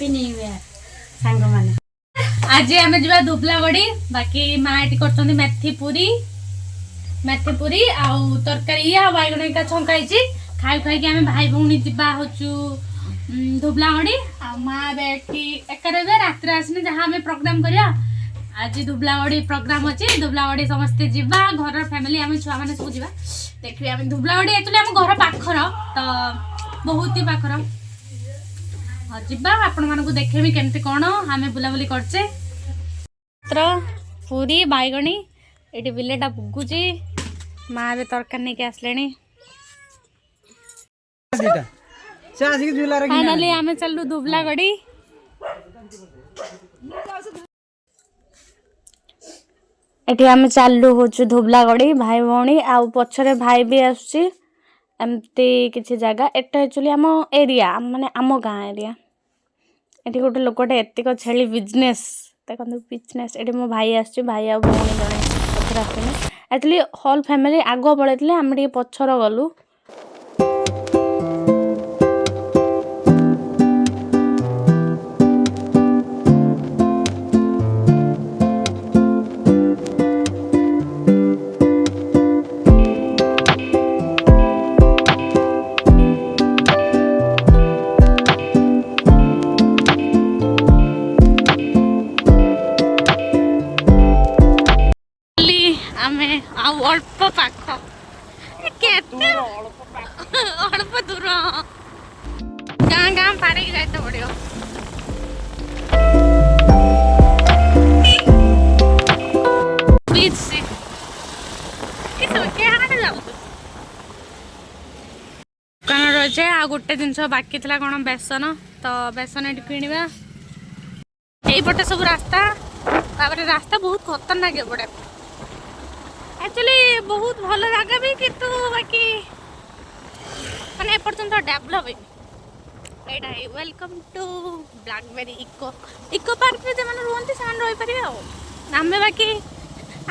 Happy new year सांग माने। आज आम जा दुबलागड़ी बाकी माँ ये कर मेथी पूरी आउ तरकारी आ बैगण का छंकाई खाई खाई आम भाई भौणी जा दुबलागड़ी आ माँ एकर रात आसने जहाँ आम प्रोग्राम करिया आज दुबलागड़ी प्रोग्राम अच्छे दुबलागड़ी समस्ते जीवा घर फैमिली आम छुआ मैंने सब जीवा देखिए आम दुबलागड़ी एक्चुअली आम घर पाखर तो बहुत ही पाखर जीवा आपण मानक देखेबी केमती कौन आम बुलाबुली करचे पूरी बैगणी ये बिलेटा बुगुची माँ ए तरकारी नहीं आसले फाइनाली आम चलू दुबलागड़ी एटी आम चालू हो धुबलागड़ी भाई भौणी आउ पछरे भाई भी आसुची एमती किसी जगह एटा एक्चुअली आम एरिया माने आम गाँ एरिया एटी गोटे लोकटे एतिक छेली बिजनेस देखो बिजनेस ये मो भाई आसुची भाई आ भौणी जड़े पछरे आसने एक्चुअली होल फैमिली आग पड़े आम टे पछर गलु अल्प पाख अल्प दूर गाँ गाँ पारे जाते पड़ो बीच से दुकान रही आ गोटे जिनस बाकी थी कौन बेसन तो बेसन ये किणवा यहीपटे सब रास्ता रास्ता बहुत खतरनाक एपटे एक्चुअली बहुत भल जगह भी किंतु बाकी माने एपर्यंत डेवलप है welcome to blackberry eco park में जो रुहती से रही पारे आम बाकी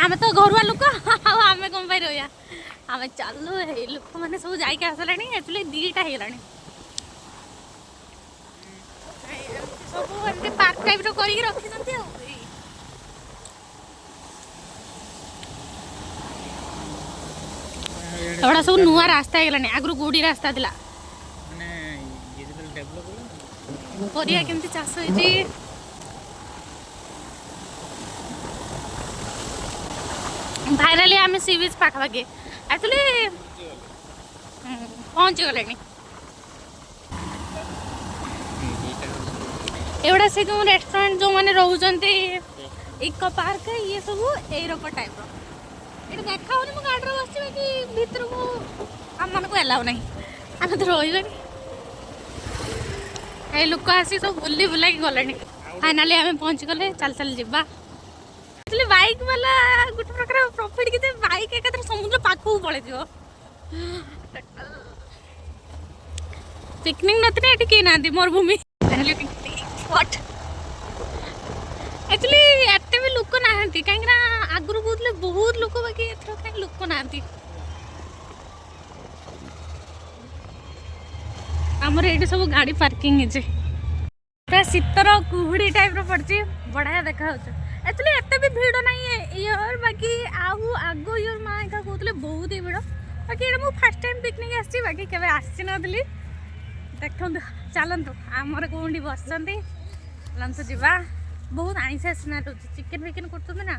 आम तो घरुआ लोक आम कौन पाई रहा आम चलू लोक मैंने सब जाके आसला एक्चुअली दीटा हो सब पार्क टाइप कर रखी एवढा सब नुआ रास्ता है आगु गोड़ी रास्ता थिला परिया केमती चाष होइछि फाइनली आम सी बीच पाखापाखि एक्चुअली पहुँची गले एवढा से जो रेस्टोरेंट जो मैंने रोचंती इको पार्क ये सब ए टाइप ये देखा हो गाड़ी बस कि भर को आम मान को एलाउ ना आम तो रही लोक आसी सब बुली बुला गले फाइनाली आम पहुँची गले चल चल जावा एक्चुअली बाइक वाला गोटे प्रकार प्रॉफिट कि बाइक एक समुद्र पाखक पड़े पिकनिक नथी ये किए ना मरुभूमि फाइनाली पिकनिक स्पॉट एक्चुअली एत भी लोक ना कहीं आगुरी कहते बहुत लोक बाकी एथर कहीं लोक ना आमर ये सब गाड़ी पार्किंग पूरा शीतर कुहुड़ी टाइप पड़ी बढ़िया देखा एक्चुअली एत भी भिड़ नहीं इयर बाकी आउ आग इयर माँ क्या कहते बहुत ही भिड़ बाकी ये मुझे फास्ट टाइम पिकनिक आसी बाकी केवे आसी नी देखु चलतु आमर कौन बस चलतु जीवा बहुत आइंसा स्नाट हो चिकेन फिकेन कर ना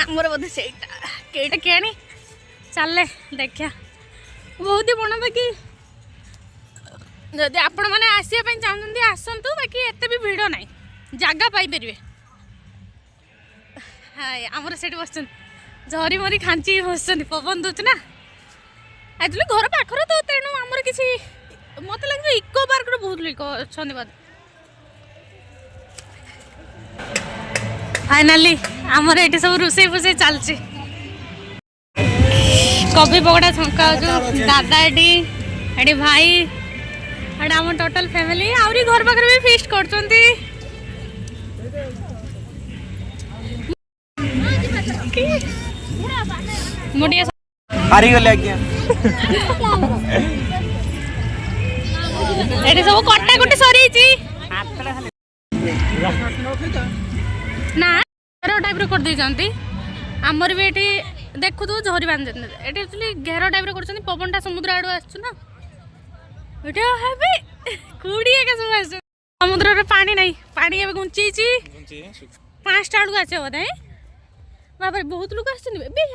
आमर बोधे से किए चल देखा बहुत ही बड़ा बाकी जदि आपण मैंने आसपा चाहते आसतु बाकी एत भी भिड़ ना जगह पाइपर आमर से बस झरी मरी खांची बस पवन दूच ना एक्चुअली घर पाखर तो तेणु आमर किसी मत लगे इको पार्क बहुत लोक अच्छा बोधे फाइनाली आमर ये सब रोसे फुसे चलती कभी पकड़ा छंका दादा ये भाई एडे आम टोटल फैमिली आहरी घर पाखे भी फिस्ट कर हारी गले आज्ञा एटी सब कटा कटी सरी ना टाइप कर दे आमर भी ये देखु तो झरी बांध ये घेर टाइप कर पवनटा समुद्र आड़ आसना कूड़े सब समुद्र पानी नहीं पानी घुंची 5टा बेलू आस बोधे बाबा बहुत लोग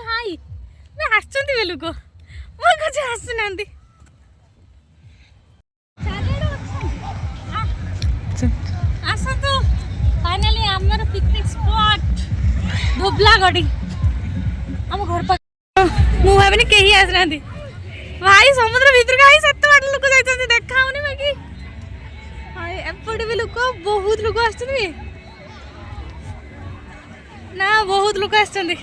हाई आसते लोक मो कछ आसुना आसतु फाइनली आमर पिकनिक स्पॉट धोबलागढ़ी आम घर पास मु भाविनी कहीं आसना भाई समुद्र भीतर का सत बाट लोक जाइछन्ति देखा होनी बाकी हाय एपटे भी लोक बहुत लोक आछन्ति ना बहुत लोक आछन्ति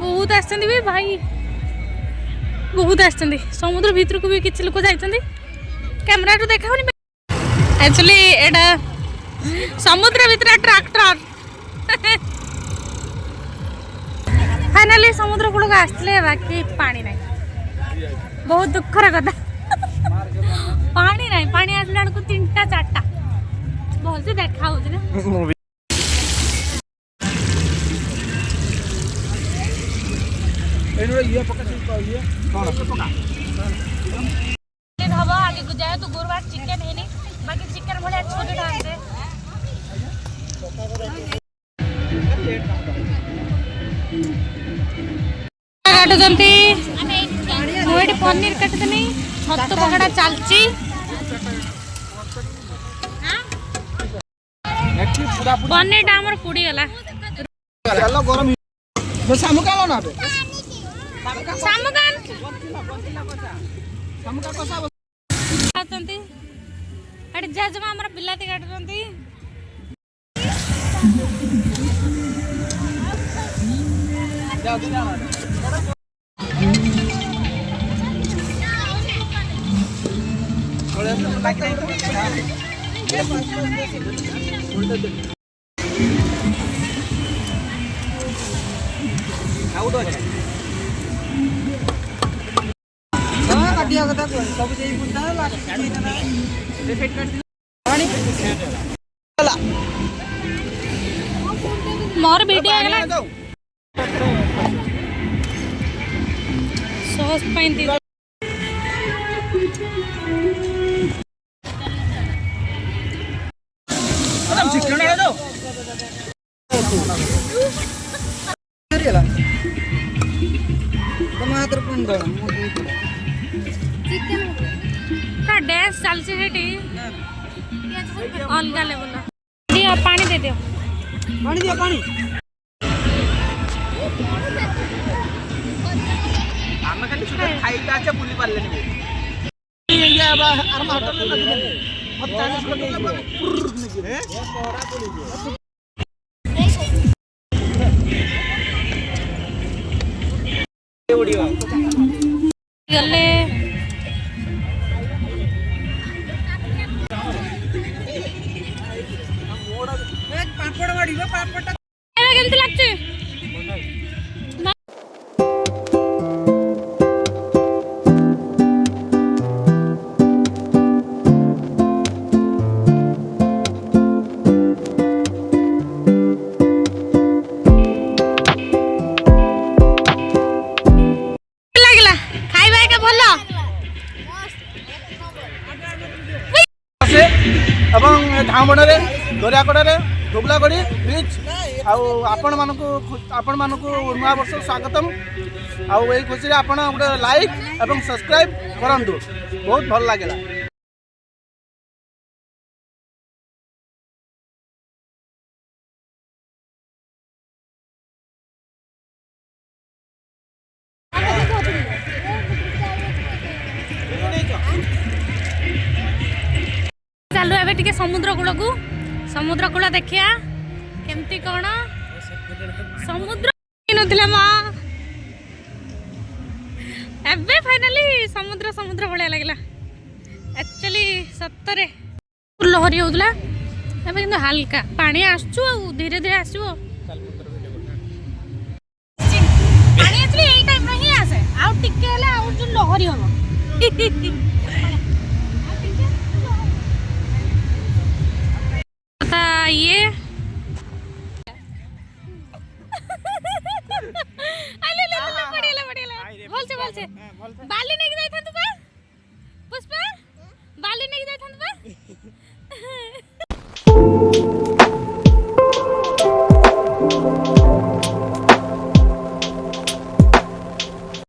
बहुत आछन्ति भी भाई बहुत आछन्ति समुद्र भीतर को भी किछि लोक जाइछन्ति कैमरा रो देखा होनी एक्चुअली एडा समुद्र भीतर ट्रैक्टर फाइनली समुद्र कूल आसले बाकी पानी नहीं बहुत दुखर कथा पानी नहीं पानी आसला 3टा 4टा भल से देखा हो आगे जाए तो गुरुवार चिकेन है नहीं बाकी चिकेन भाई छोटे ढांचे काटुचंती मुझे पनीर काटुचनी छतु पकड़ा चलची पनीर टा हमर पुड़ी गला चलो गरम सामुका ना सामुकान सामुका कसा काटुचंती अरे जजमा हमर बिलाती काटुचंती मोर वीडियो आगला सॉस पाइन दी adam chicken ले दो करियला टमाटर पण दो चिकन का डैश चल से हेटी अलगा लेवल दियो पानी दे दियो पानी आम खाली सुधा खाई का बुली पारले नहीं इंडिया अब आराम होटल में लगी मत 40 लोग हैं गले पापड़ वाड़ी पापड़ केमती लागছে এবং ধাମବଣରେ ଦରିଆକଡ଼ରେ ଧୋବଲାଗଡ଼ି ବିଚ୍ ଆଉ ଆପଣମାନଙ୍କୁ ନୂଆ ବର୍ଷ ସ୍ୱାଗତମ୍ ଆଉ ଏଇ ଖୁସିରେ ଆପଣ ଗୋଟେ ଲାଇକ୍ ଏବଂ ସବସ୍କ୍ରାଇବ୍ କରନ୍ତୁ ବହୁତ ଭଲ ଲାଗିଲା। चलू ए समुद्र कूल देखिया केमती कौन समुद्र नथिला माँ एबे फाइनली समुद्र समुद्र भाया लगला एक्चुअली सतरे लहरी होउतला एबे किंतु हल्का पानी आसछु धीरे धीरे आसबो पानी एक्चुअली एई टाइम रे ही आसे आ टिके हला आ जो लहरी होबो ये बाली नहीं गई था तू पुष्पा बाली नहीं गई था